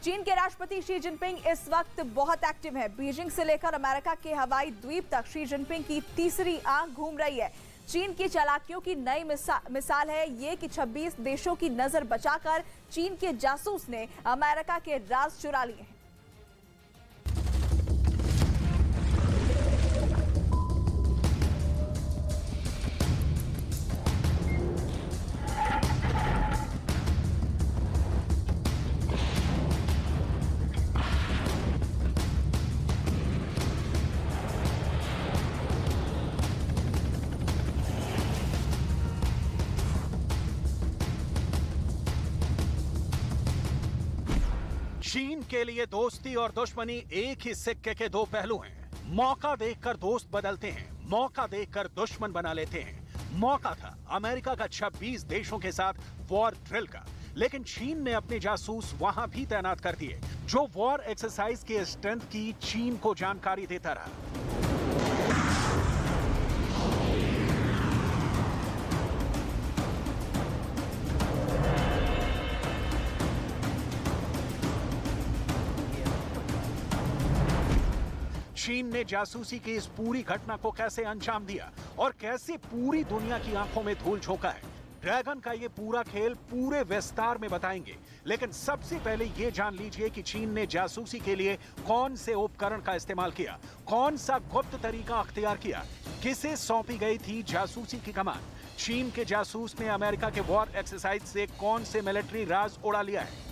चीन के राष्ट्रपति शी जिनपिंग इस वक्त बहुत एक्टिव हैं। बीजिंग से लेकर अमेरिका के हवाई द्वीप तक शी जिनपिंग की तीसरी आंख घूम रही है। चीन की चालाकियों की नई मिसाल है ये कि 26 देशों की नजर बचाकर चीन के जासूस ने अमेरिका के राज चुरा लिए हैं। चीन के लिए दोस्ती और दुश्मनी एक ही सिक्के के दो पहलू हैं। मौका देखकर दोस्त बदलते हैं, मौका देखकर दुश्मन बना लेते हैं। मौका था अमेरिका का 26 देशों के साथ वॉर ड्रिल का, लेकिन चीन ने अपने जासूस वहां भी तैनात कर दिए, जो वॉर एक्सरसाइज के स्ट्रेंथ की चीन को जानकारी देता रहा। चीन ने जासूसी की इस पूरी घटना को कैसे अंजाम दिया और कैसे पूरी दुनिया की आंखों में धूल झोंका है, ड्रैगन का ये पूरा खेल पूरे विस्तार में बताएंगे। लेकिन सबसे पहले ये जान लीजिए कि चीन ने जासूसी के लिए कौन से उपकरण का इस्तेमाल किया, कौन सा गुप्त तरीका अख्तियार किया, किसे सौंपी गई थी जासूसी की कमान। चीन के जासूस ने अमेरिका के वॉर एक्सरसाइज से कौन से मिलिट्री राज उड़ा लिया है।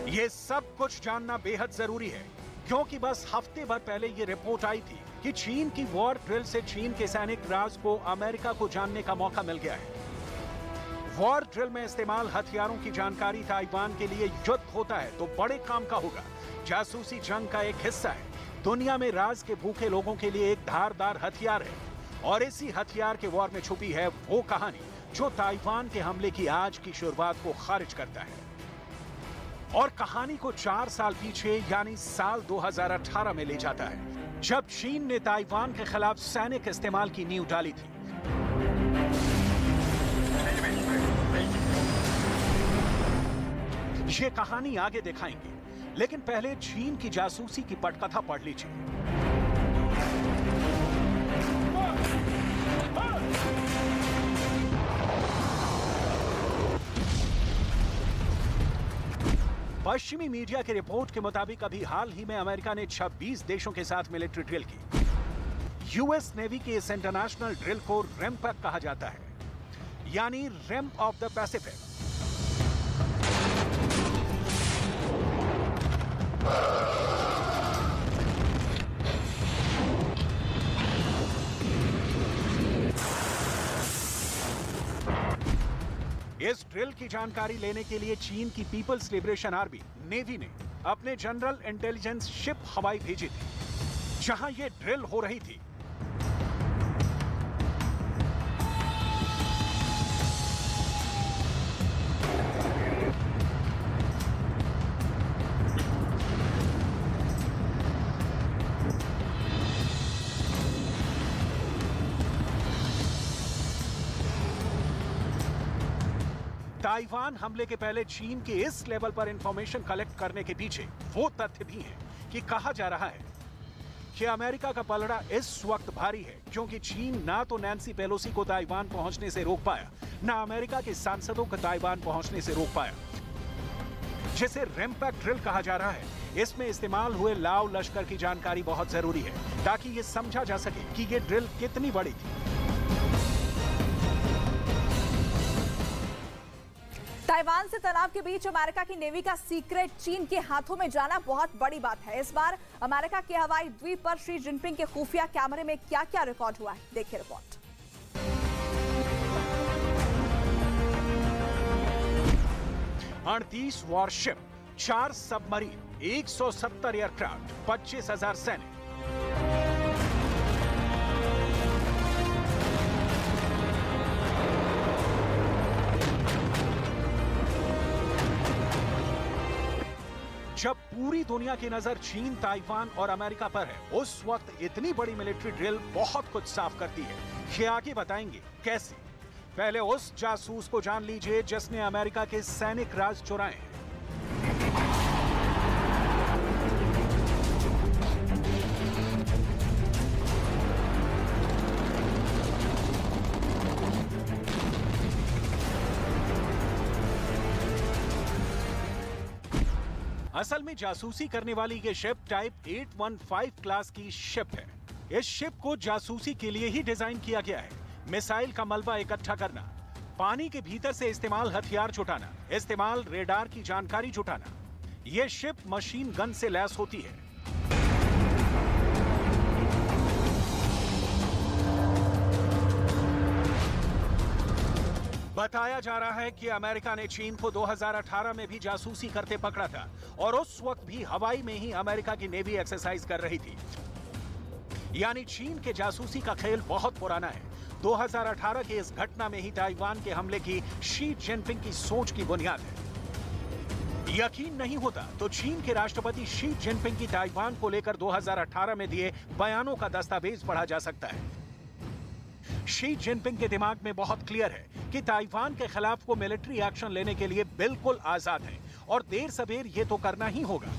ये सब कुछ जानना बेहद जरूरी है, क्योंकि बस हफ्ते भर पहले ये रिपोर्ट आई थी कि चीन की वॉर ड्रिल से चीन के सैनिक राज को अमेरिका को जानने का मौका मिल गया है। वॉर ड्रिल में इस्तेमाल हथियारों की जानकारी ताइवान के लिए युद्ध होता है तो बड़े काम का होगा। जासूसी जंग का एक हिस्सा है। दुनिया में राज के भूखे लोगों के लिए एक धारदार हथियार है, और इसी हथियार के वॉर में छुपी है वो कहानी जो ताइवान के हमले की आज की शुरुआत को खारिज करता है। और कहानी को 4 साल पीछे यानी साल 2018 में ले जाता है, जब चीन ने ताइवान के खिलाफ सैनिक इस्तेमाल की नींव डाली थी। ये कहानी आगे दिखाएंगे, लेकिन पहले चीन की जासूसी की पटकथा पढ़ लीजिए। पश्चिमी मीडिया की रिपोर्ट के मुताबिक अभी हाल ही में अमेरिका ने 26 देशों के साथ मिलिट्री ड्रिल की। यूएस नेवी के इस इंटरनेशनल ड्रिल को रेमपैक कहा जाता है, यानी रिम ऑफ द पैसिफिक। इस ड्रिल की जानकारी लेने के लिए चीन की पीपल्स लिबरेशन आर्मी नेवी ने अपने जनरल इंटेलिजेंस शिप हवाई भेजी थी, जहां यह ड्रिल हो रही थी। ताइवान हमले के पहले चीन के इस लेवल पर इंफॉर्मेशन कलेक्ट करने के पीछे वो तथ्य भी है कि कहा जा रहा है कि अमेरिका का पलड़ा इस वक्त भारी है, क्योंकि चीन ना तो नैन्सी पेलोसी को ताइवान पहुंचने से रोक पाया, ना अमेरिका के सांसदों को ताइवान पहुंचने से रोक पाया। जिसे रेमपैक ड्रिल कहा जा रहा है, इसमें इस्तेमाल हुए लाव लश्कर की जानकारी बहुत जरूरी है, ताकि यह समझा जा सके कि यह ड्रिल कितनी बड़ी थी। ताइवान से तनाव के बीच अमेरिका की नेवी का सीक्रेट चीन के हाथों में जाना बहुत बड़ी बात है। इस बार अमेरिका के हवाई द्वीप पर शी जिनपिंग के खुफिया कैमरे में क्या क्या रिकॉर्ड हुआ है, देखिए रिपोर्ट। 38 वॉरशिप, 4 सबमरीन, 170 एयरक्राफ्ट, 25,000 सैनिक। जब पूरी दुनिया की नजर चीन, ताइवान और अमेरिका पर है, उस वक्त इतनी बड़ी मिलिट्री ड्रिल बहुत कुछ साफ करती है। ये आगे बताएंगे कैसे। पहले उस जासूस को जान लीजिए जिसने अमेरिका के सैनिक राज चुराए। असल में जासूसी करने वाली ये शिप टाइप 815 क्लास की शिप है। इस शिप को जासूसी के लिए ही डिजाइन किया गया है। मिसाइल का मलबा इकट्ठा करना, पानी के भीतर से इस्तेमाल हथियार जुटाना, इस्तेमाल रेडार की जानकारी जुटाना। यह शिप मशीन गन से लैस होती है। बताया जा रहा है कि अमेरिका ने चीन को 2018 में भी जासूसी करते पकड़ा था और उस वक्त भी हवाई में ही अमेरिका की नेवी एक्सरसाइज कर रही थी। यानी चीन के जासूसी का खेल बहुत पुराना है। 2018 की इस घटना में ही ताइवान के हमले की शी जिनपिंग की सोच की बुनियाद है। यकीन नहीं होता तो चीन के राष्ट्रपति शी जिनपिंग की ताइवान को लेकर 2018 में दिए बयानों का दस्तावेज पढ़ा जा सकता है। शी जिनपिंग के दिमाग में बहुत क्लियर है कि ताइवान के खिलाफ वो मिलिट्री एक्शन लेने के लिए बिल्कुल आजाद है और देर सवेर ये तो करना ही होगा।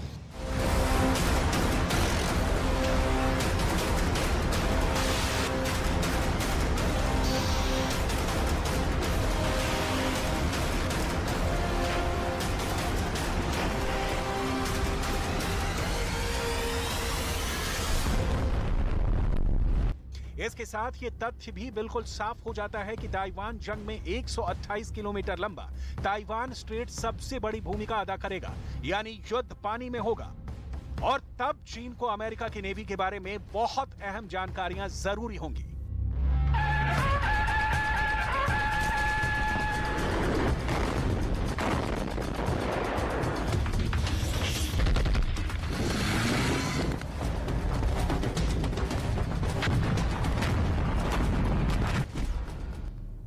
इसके साथ ये तथ्य भी बिल्कुल साफ हो जाता है कि ताइवान जंग में 128 किलोमीटर लंबा ताइवान स्ट्रेट सबसे बड़ी भूमिका अदा करेगा, यानी युद्ध पानी में होगा। और तब चीन को अमेरिका की नेवी के बारे में बहुत अहम जानकारियां जरूरी होंगी।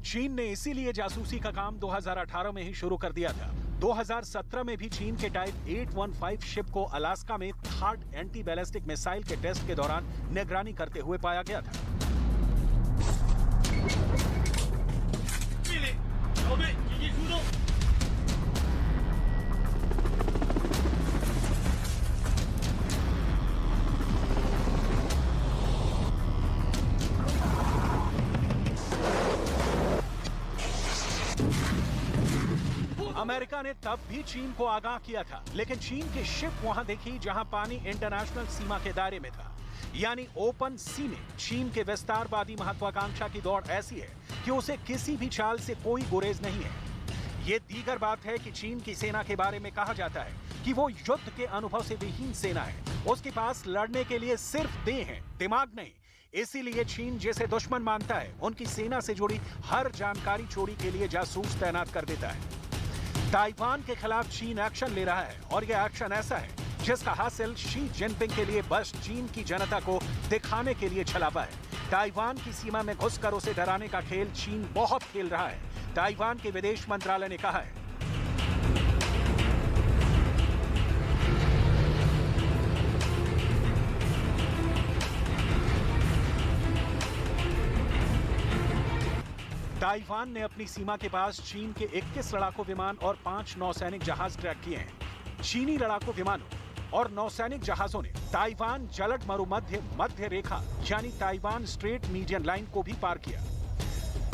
चीन ने इसीलिए जासूसी का काम 2018 में ही शुरू कर दिया था। 2017 में भी चीन के टाइप 815 शिप को अलास्का में थर्ड एंटी बैलिस्टिक मिसाइल के टेस्ट के दौरान निगरानी करते हुए पाया गया था। अमेरिका ने तब भी चीन को आगाह किया था, लेकिन चीन की शिप वहां देखी जहां पानी इंटरनेशनल सीमा के दायरे में था। यानी ओपन सी में चीन के विस्तारवादी महत्वाकांक्षा की दौड़ ऐसी है कि उसे किसी भी चाल से कोई गुरेज नहीं है। ये दीगर बात है कि चीन की सेना के बारे में कहा जाता है कि वो युद्ध के अनुभव से विहीन सेना है। उसके पास लड़ने के लिए सिर्फ देह है, दिमाग नहीं। इसीलिए चीन जिसे दुश्मन मानता है, उनकी सेना से जुड़ी हर जानकारी चोरी के लिए जासूस तैनात कर देता है। ताइवान के खिलाफ चीन एक्शन ले रहा है और यह एक्शन ऐसा है जिसका हासिल शी जिनपिंग के लिए बस चीन की जनता को दिखाने के लिए छलावा है। ताइवान की सीमा में घुसकर उसे डराने का खेल चीन बहुत खेल रहा है। ताइवान के विदेश मंत्रालय ने कहा है, ताइवान ने अपनी सीमा के पास चीन के 21 लड़ाकू विमान और 5 नौसैनिक जहाज ट्रैक किए हैं। चीनी लड़ाकू विमानों और नौसैनिक जहाजों ने ताइवान जलद मध्य रेखा यानी ताइवान स्ट्रेट मीडियन लाइन को भी पार किया।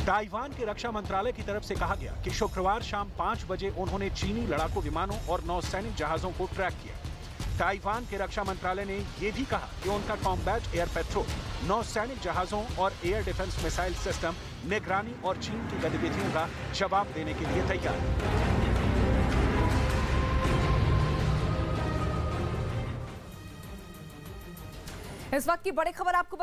ताइवान के रक्षा मंत्रालय की तरफ से कहा गया कि शुक्रवार शाम 5 बजे उन्होंने चीनी लड़ाकू विमानों और नौसैनिक जहाजों को ट्रैक किया। ताइवान के रक्षा मंत्रालय ने यह भी कहा कि उनका कॉम्बैट एयर पेट्रोल, नौसैनिक जहाजों और एयर डिफेंस मिसाइल सिस्टम निगरानी और चीन की गतिविधियों का जवाब देने के लिए तैयार है। इस वक्त की बड़ी खबर आपको